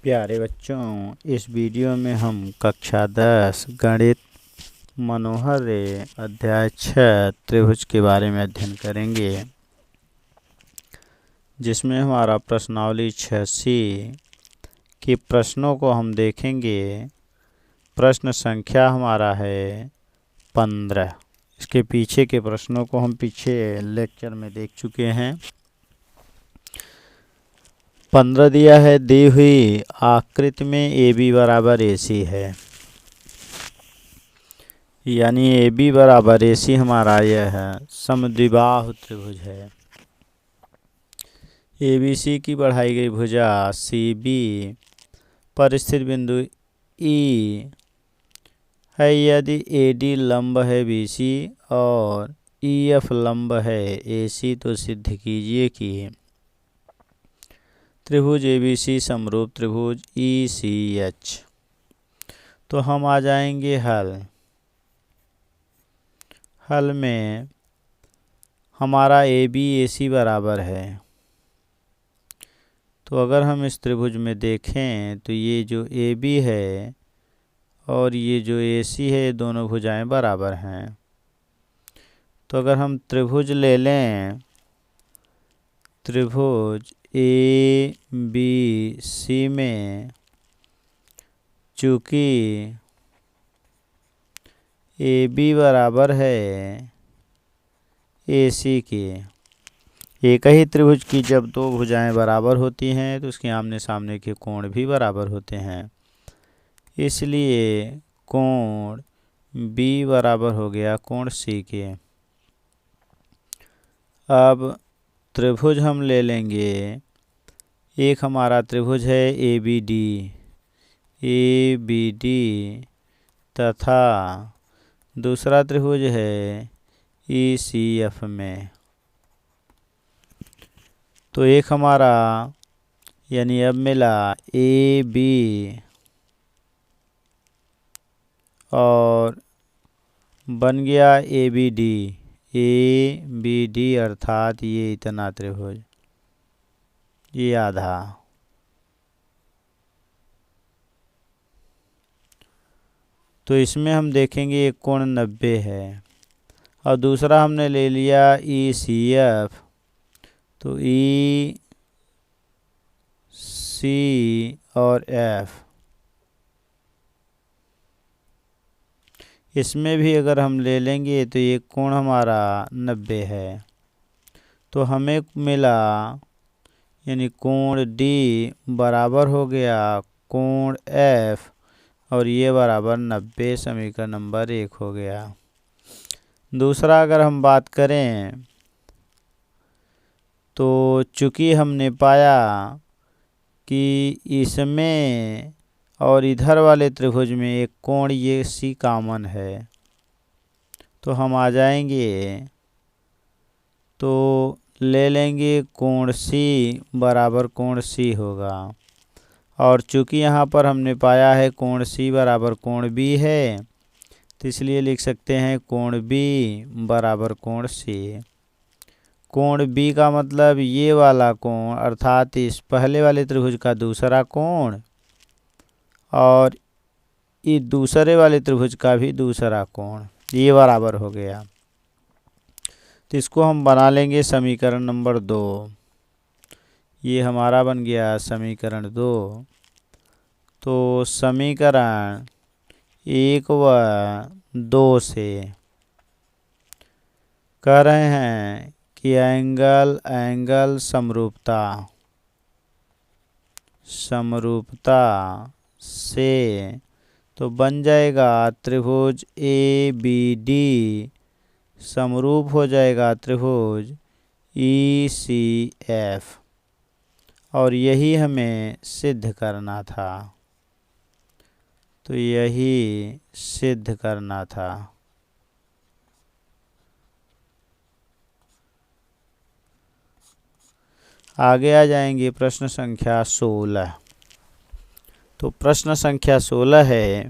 प्यारे बच्चों, इस वीडियो में हम कक्षा 10 गणित मनोहर रे अध्याय 6 त्रिभुज के बारे में अध्ययन करेंगे, जिसमें हमारा प्रश्नावली 6C के प्रश्नों को हम देखेंगे। प्रश्न संख्या हमारा है 15। इसके पीछे के प्रश्नों को हम पीछे लेक्चर में देख चुके हैं। 15 दिया है, दी हुई आकृति में AB बराबर AC है, यानी AB बराबर AC हमारा यह है समद्विबाहु त्रिभुज है। ABC की बढ़ाई गई भुजा CB पर स्थित बिंदु E है यदि AD लंब है BC और EF लंब है AC, तो सिद्ध कीजिए कि त्रिभुज ABC समरूप त्रिभुज ECH। तो हम आ जाएंगे हल में हमारा AB AC बराबर है। तो अगर हम इस त्रिभुज में देखें तो ये जो AB है और ये जो AC है, ये दोनों भुजाएं बराबर हैं। तो अगर हम त्रिभुज ले लें, त्रिभुज ABC में चूँकि AB बराबर है AC के, एक ही त्रिभुज की जब दो भुजाएं बराबर होती हैं तो उसके आमने सामने के कोण भी बराबर होते हैं। इसलिए कोण B बराबर हो गया कोण C के। अब त्रिभुज हम ले लेंगे, एक हमारा त्रिभुज है ABD तथा दूसरा त्रिभुज है ECF में। तो एक हमारा यानी अब मिला AB और बन गया ABD अर्थात ये इतना त्रिभुज, ये आधा। तो इसमें हम देखेंगे एक कोण 90 है और दूसरा हमने ले लिया ECF। तो EC और F, इसमें भी अगर हम ले लेंगे तो ये कोण हमारा 90 है। तो हमें मिला यानी कोण D बराबर हो गया कोण F और ये बराबर 90, समीकरण नंबर 1 हो गया। दूसरा अगर हम बात करें तो चूँकि हमने पाया कि इसमें और इधर वाले त्रिभुज में एक कोण ये C कॉमन है, तो हम आ जाएंगे तो ले लेंगे कोण C बराबर कोण C होगा। और चूँकि यहाँ पर हमने पाया है कोण C बराबर कोण B है, तो इसलिए लिख सकते हैं कोण B बराबर कोण C। कोण B का मतलब ये वाला कोण अर्थात इस पहले वाले त्रिभुज का दूसरा कोण और इस दूसरे वाले त्रिभुज का भी दूसरा कोण, ये बराबर हो गया। तो इसको हम बना लेंगे समीकरण नंबर 2। ये हमारा बन गया समीकरण 2। तो समीकरण 1 व 2 से कह रहे हैं कि एंगल समरूपता से तो बन जाएगा त्रिभुज ABD समरूप हो जाएगा त्रिभुज ECF, और यही हमें सिद्ध करना था। तो यही सिद्ध करना था। आगे आ जाएंगे प्रश्न संख्या 16। तो प्रश्न संख्या 16 है,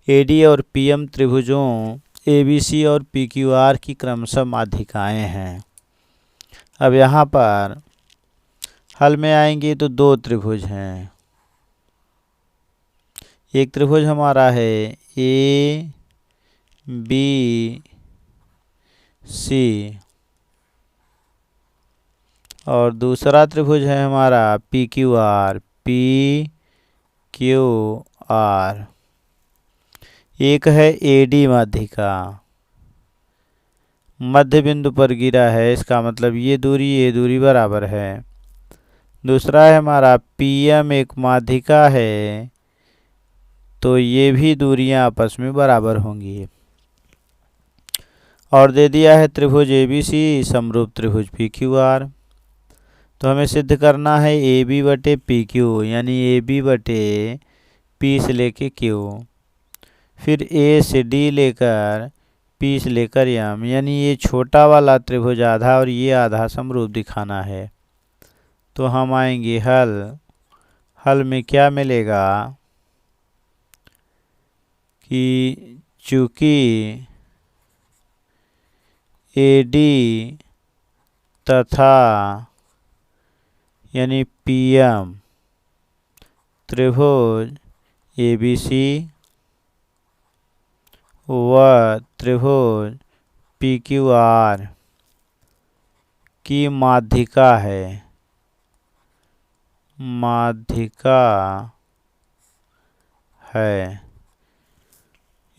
AD और PM त्रिभुजों ABC और PQR की क्रमशः माध्यिकाएं हैं। अब यहाँ पर हल में आएंगे तो दो त्रिभुज हैं, एक त्रिभुज हमारा है ए बी सी और दूसरा त्रिभुज है हमारा पी क्यू आर। एक है एडी माध्यिका, मध्य बिंदु पर गिरा है, इसका मतलब ये दूरी बराबर है। दूसरा है हमारा पीएम, एक माध्यिका है, तो ये भी दूरियां आपस में बराबर होंगी। और दे दिया है त्रिभुज एबीसी समरूप त्रिभुज पीक्यूआर। तो हमें सिद्ध करना है ए बी बटे पी क्यू, यानी ए बी बटे पी से लेके क्यू, फिर ए से डी लेकर पी से लेकर एम, यानी ये छोटा वाला त्रिभुज आधा और ये आधा समरूप दिखाना है। तो हम आएंगे हल में क्या मिलेगा कि चूंकि ए डी तथा यानी पीएम त्रिभुज एबीसी व त्रिभुज पीक्यूआर की माध्यिका है,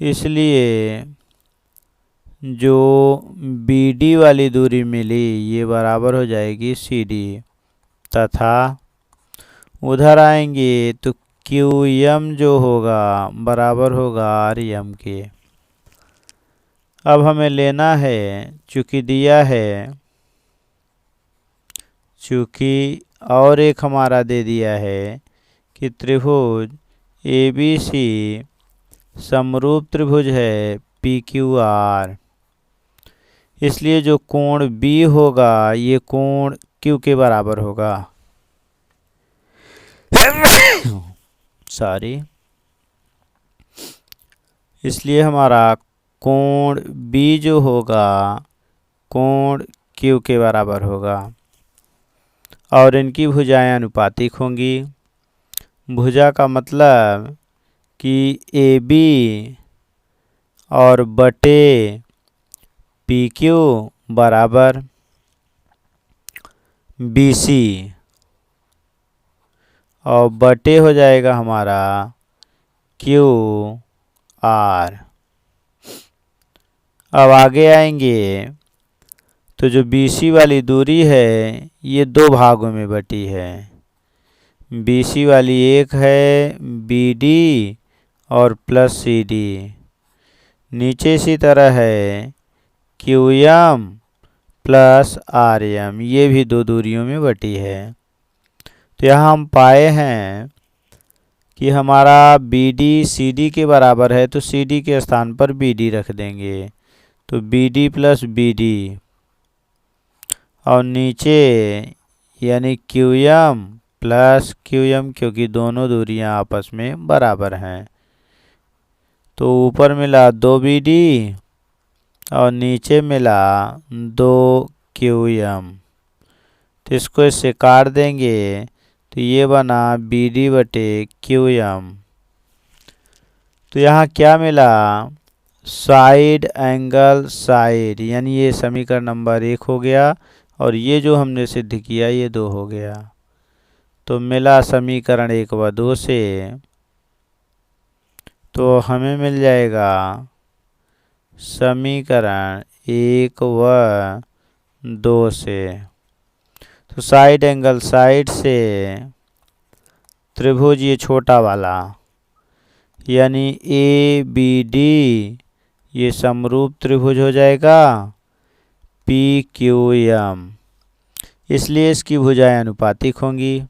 इसलिए जो BD वाली दूरी मिली ये बराबर हो जाएगी CD, तथा उधर आएंगे तो QM जो होगा बराबर होगा RM के। अब हमें लेना है, चूंकि दिया है, चूंकि और एक हमारा दे दिया है कि त्रिभुज ABC समरूप त्रिभुज है PQR, इसलिए जो कोण B होगा ये कोण Q के बराबर होगा। सॉरी, इसलिए हमारा कोण B जो होगा कोण Q के बराबर होगा और इनकी भुजाएं अनुपातिक होंगी। भुजा का मतलब कि AB और बटे PQ बराबर BC और बटे हो जाएगा हमारा QR। अब आगे आएंगे तो जो BC वाली दूरी है ये दो भागों में बटी है। BC वाली एक है BD और प्लस CD, नीचे इसी तरह है QM प्लस RM, ये भी दो दूरियों में बटी है। तो यहाँ हम पाए हैं कि हमारा BD CD के बराबर है, तो CD के स्थान पर BD रख देंगे, तो BD प्लस BD और नीचे यानी QM प्लस QM, क्योंकि दोनों दूरियां आपस में बराबर हैं। तो ऊपर मिला 2BD और नीचे मिला 2QM, तो इसको इससे काट देंगे तो ये बना BD बटे QM। तो यहाँ क्या मिला, साइड एंगल साइड, यानी ये समीकरण नंबर 1 हो गया और ये जो हमने सिद्ध किया ये 2 हो गया। तो मिला समीकरण 1 व 2 से, तो हमें मिल जाएगा समीकरण 1 व 2 से। तो साइड एंगल साइड से त्रिभुज ये छोटा वाला यानी ABD ये समरूप त्रिभुज हो जाएगा PQM, इसलिए इसकी भुजाएं अनुपातिक होंगी।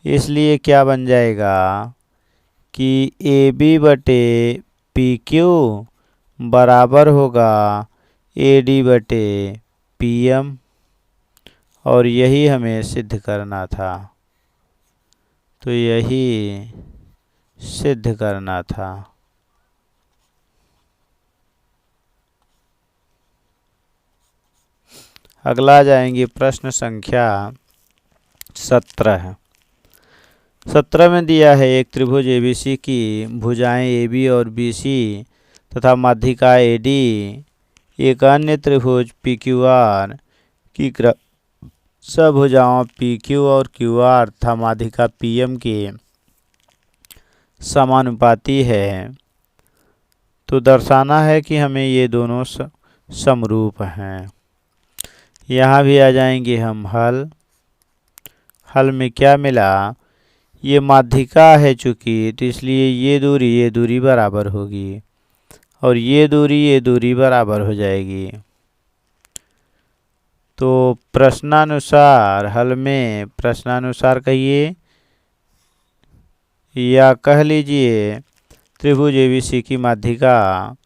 इसलिए क्या बन जाएगा कि AB बटे PQ बराबर होगा AD बटे PM, और यही हमें सिद्ध करना था। तो यही सिद्ध करना था। अगला जाएंगे प्रश्न संख्या 17। 17 में दिया है एक त्रिभुज एबीसी की भुजाएं एबी और बीसी तथा माध्यिका एडी एक अन्य त्रिभुज पीक्यूआर की सभुजाओं पीक्यू और क्यूआर तथा माध्यिका पीएम के समानुपाती है। तो दर्शाना है कि हमें ये दोनों समरूप हैं। यहाँ भी आ जाएंगे हम हल में क्या मिला, ये माध्यिका है चूंकि, तो इसलिए ये दूरी बराबर होगी और ये दूरी बराबर हो जाएगी। तो प्रश्नानुसार हल में प्रश्नानुसार कहिए या कह लीजिए त्रिभुज एबीसी की माध्यिका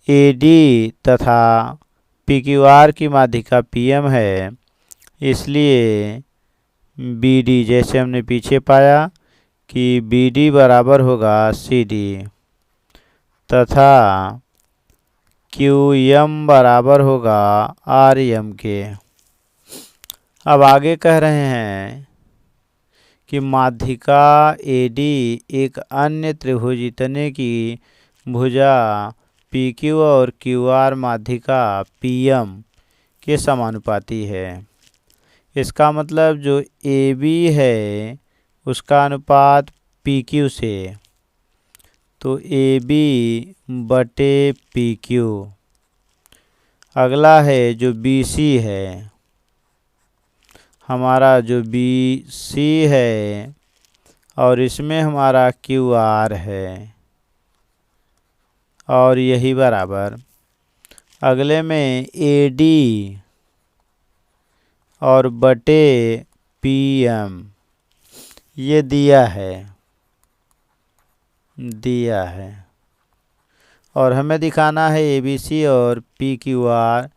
एडी तथा पीक्यूआर की माध्यिका पीएम है, इसलिए बीडी जैसे हमने पीछे पाया कि बीडी बराबर होगा सीडी तथा क्यूएम बराबर होगा आरएम के। अब आगे कह रहे हैं कि माध्यिका एडी एक अन्य त्रिभुज इतने की भुजा पीक्यू और क्यूआर माध्यिका पीएम के समानुपाती है। इसका मतलब जो AB है उसका अनुपात PQ से, तो AB बटे PQ। अगला है जो BC है, हमारा जो BC है और इसमें हमारा QR है और यही बराबर। अगले में AD और बटे PM ये दिया है और हमें दिखाना है ABC और PQR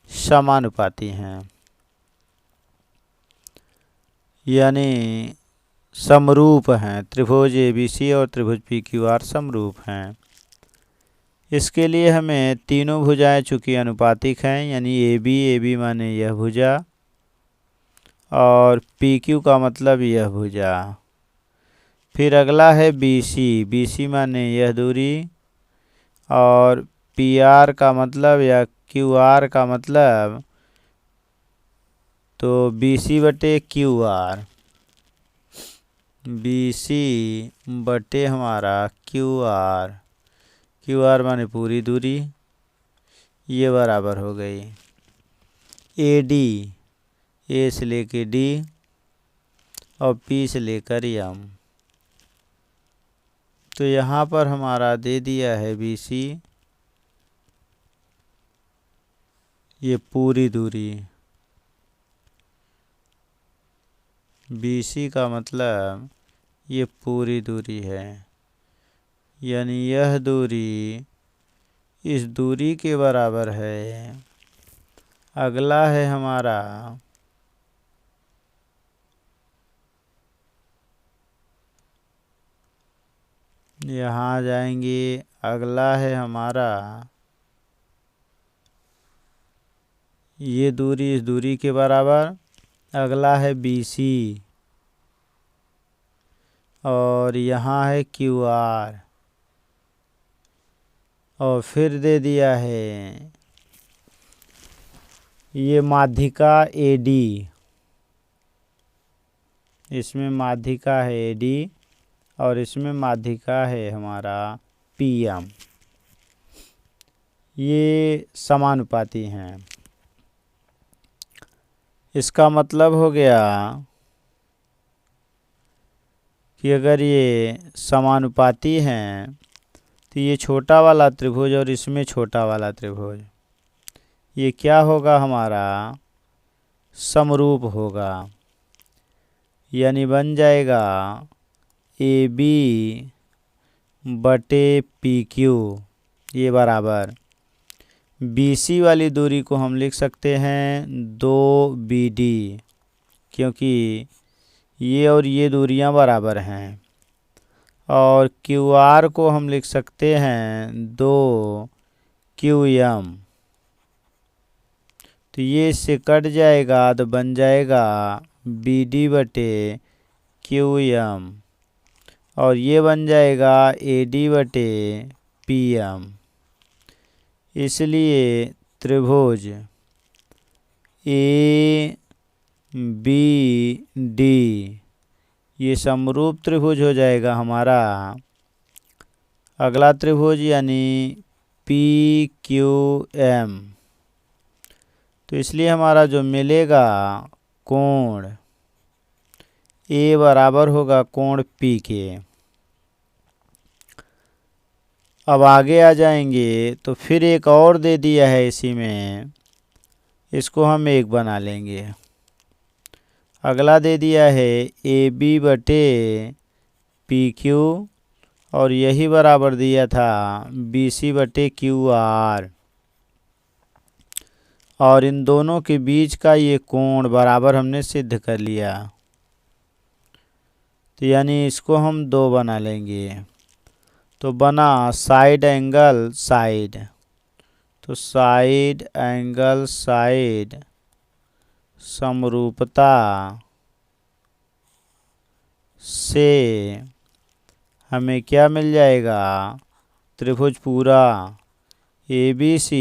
समानुपाती हैं, यानी समरूप हैं। त्रिभुज ABC और त्रिभुज PQR समरूप हैं। इसके लिए हमें तीनों भुजाएं चूंकि अनुपातिक हैं, यानी AB माने यह भुजा और PQ का मतलब यह भुजा। फिर अगला है BC माने यह दूरी और PR का मतलब या QR का मतलब, तो BC बटे QR, BC बटे हमारा QR माने पूरी दूरी, ये बराबर हो गई AD A से लेकर D और P से लेकर M। तो यहाँ पर हमारा दे दिया है BC ये पूरी दूरी, BC का मतलब ये पूरी दूरी है, यानी यह दूरी इस दूरी के बराबर है। अगला है हमारा यहाँ जाएंगे, अगला है हमारा ये दूरी इस दूरी के बराबर। अगला है BC और यहाँ है QR और फिर दे दिया है ये माध्यिका AD, इसमें माध्यिका है AD और इसमें माध्यिका है हमारा PM, ये समानुपाती हैं। इसका मतलब हो गया कि अगर ये समानुपाती हैं तो ये छोटा वाला त्रिभुज और इसमें छोटा वाला त्रिभुज ये क्या होगा, हमारा समरूप होगा, यानी बन जाएगा AB बटे PQ ये बराबर। BC वाली दूरी को हम लिख सकते हैं 2BD, क्योंकि ये और ये दूरियां बराबर हैं। और QR को हम लिख सकते हैं 2QM, तो ये इससे कट जाएगा तो बन जाएगा BD बटे क्यू एम, और ये बन जाएगा AD/PM। इसलिए त्रिभुज ABD ये समरूप त्रिभुज हो जाएगा हमारा। अगला त्रिभुज यानी PQM, तो इसलिए हमारा जो मिलेगा कोण A बराबर होगा कोण P के। अब आगे आ जाएंगे तो फिर एक और दे दिया है इसी में, इसको हम एक बना लेंगे। अगला दे दिया है AB/PQ, और यही बराबर दिया था BC/QR, और इन दोनों के बीच का ये कोण बराबर हमने सिद्ध कर लिया। तो यानी इसको हम 2 बना लेंगे, तो बना साइड एंगल साइड। तो साइड एंगल साइड समरूपता से हमें क्या मिल जाएगा, त्रिभुज पूरा ABC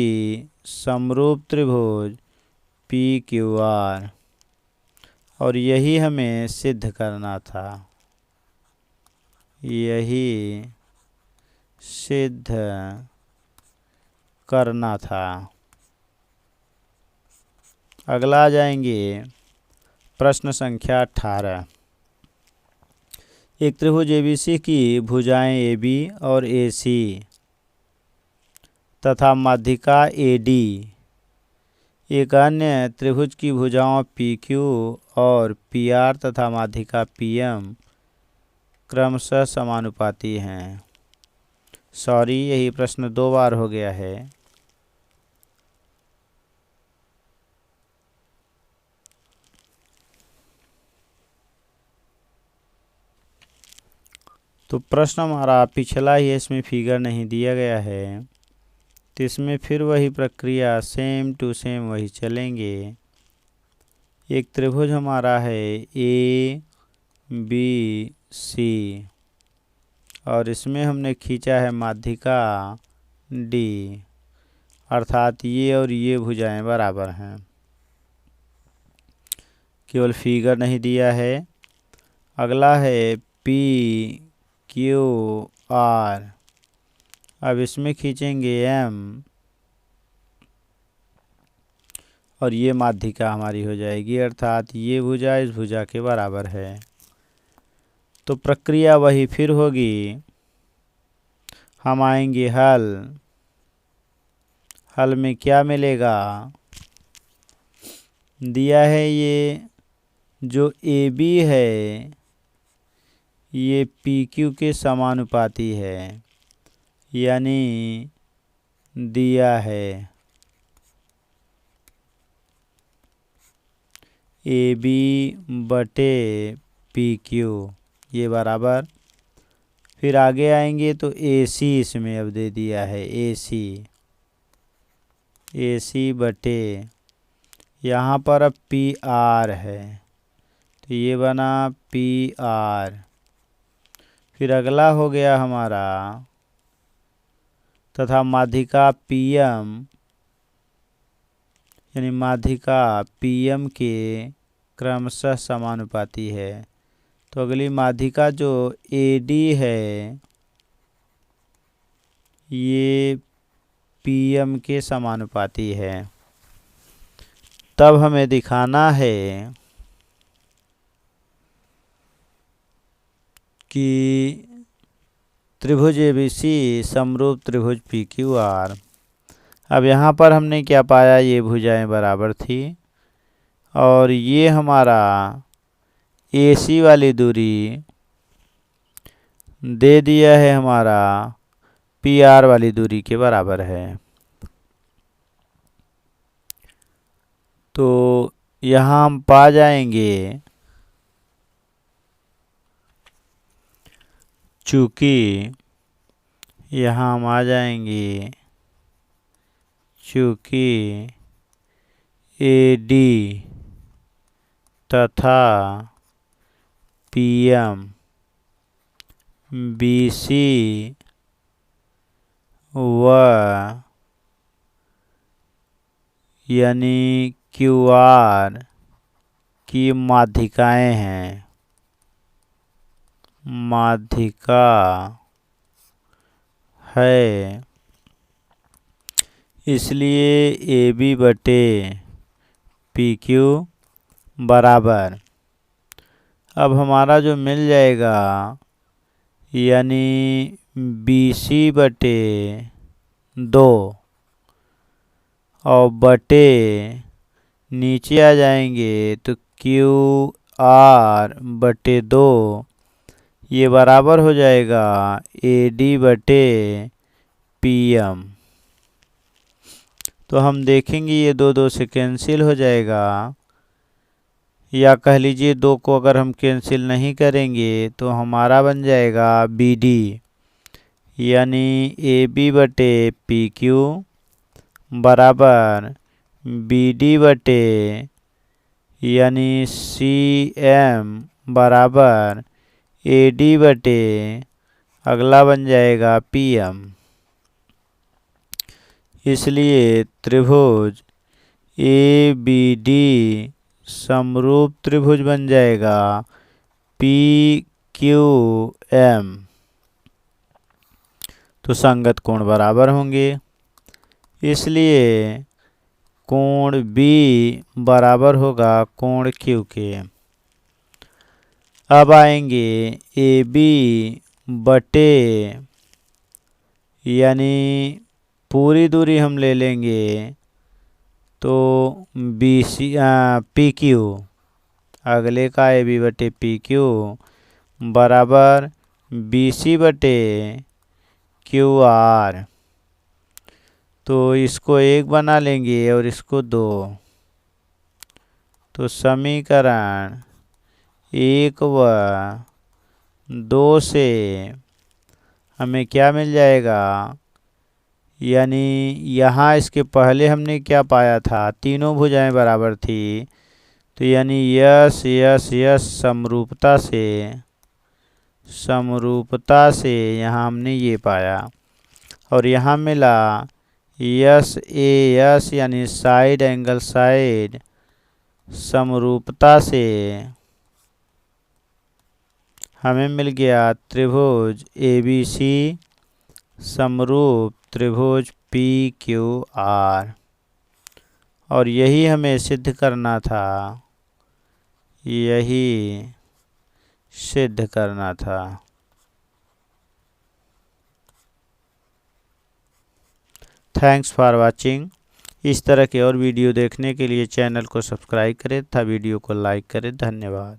समरूप त्रिभुज PQR, और यही हमें सिद्ध करना था, यही सिद्ध करना था। अगला आ जाएंगे प्रश्न संख्या 18। एक त्रिभुज ABC की भुजाएं AB और AC तथा माध्यिका AD एक अन्य त्रिभुज की भुजाओं PQ और PR तथा माध्यिका PM क्रमशः समानुपाती हैं। सॉरी, यही प्रश्न 2 बार हो गया है। तो प्रश्न हमारा पिछला ही है, इसमें फिगर नहीं दिया गया है, तो इसमें फिर वही प्रक्रिया सेम टू सेम वही चलेंगे। एक त्रिभुज हमारा है ABC, और इसमें हमने खींचा है माध्यिका D, अर्थात ये और ये भुजाएं बराबर हैं। केवल फिगर नहीं दिया है। अगला है PQR, अब इसमें खींचेंगे M, और ये माध्यिका हमारी हो जाएगी, अर्थात ये भुजा इस भुजा के बराबर है। तो प्रक्रिया वही फिर होगी। हम आएंगे हल में क्या मिलेगा, दिया है ये जो AB है ये PQ के समानुपाती है, यानी दिया है AB/PQ ये बराबर। फिर आगे आएंगे तो AC इसमें अब दे दिया है AC बटे, यहाँ पर अब PR है, तो ये बना PR। फिर अगला हो गया हमारा तथा माध्यिका PM, यानी माध्यिका PM के क्रमशः समानुपाती है। तो अगली माध्यिका जो AD है ये PM के समानुपाती है। तब हमें दिखाना है कि त्रिभुज ABC समरूप त्रिभुज PQR। अब यहाँ पर हमने क्या पाया, ये भुजाएं बराबर थी, और ये हमारा AC वाली दूरी दे दिया है हमारा PR वाली दूरी के बराबर है। तो यहाँ हम पा जाएंगे चूँकि यहाँ हम आ जाएंगे चूँकि AD तथा PM, BC व यानी QR की माध्यिकाएं हैं, माध्यिका है, इसलिए AB बटे PQ बराबर, अब हमारा जो मिल जाएगा यानी BC बटे 2 और बटे नीचे आ जाएंगे तो QR बटे 2, ये बराबर हो जाएगा AD बटे PM। तो हम देखेंगे ये दो से कैंसिल हो जाएगा, या कह लीजिए 2 को अगर हम कैंसिल नहीं करेंगे तो हमारा बन जाएगा BD यानी AB बटे PQ बराबर BD बटे यानी CM बराबर AD बटे अगला बन जाएगा PM। इसलिए त्रिभुज ABD समरूप त्रिभुज बन जाएगा PQM। तो संगत कोण बराबर होंगे, इसलिए कोण B बराबर होगा कोण Q के। अब आएंगे AB बटे यानी पूरी दूरी हम ले लेंगे तो PQ, अगले का AB बटे PQ बराबर BC बटे QR। तो इसको 1 बना लेंगे और इसको 2, तो समीकरण 1 व 2 से हमें क्या मिल जाएगा, यानी यहाँ इसके पहले हमने क्या पाया था, तीनों भुजाएं बराबर थी, तो यानी यस यस यस समरूपता से यहाँ हमने ये पाया, और यहाँ मिला यस ए यस यानी साइड एंगल साइड समरूपता से हमें मिल गया त्रिभुज ABC समरूप त्रिभुज PQR। और यही हमें सिद्ध करना था, यही सिद्ध करना था। Thanks for watching. इस तरह के और वीडियो देखने के लिए चैनल को सब्सक्राइब करें तथा वीडियो को लाइक करें। धन्यवाद।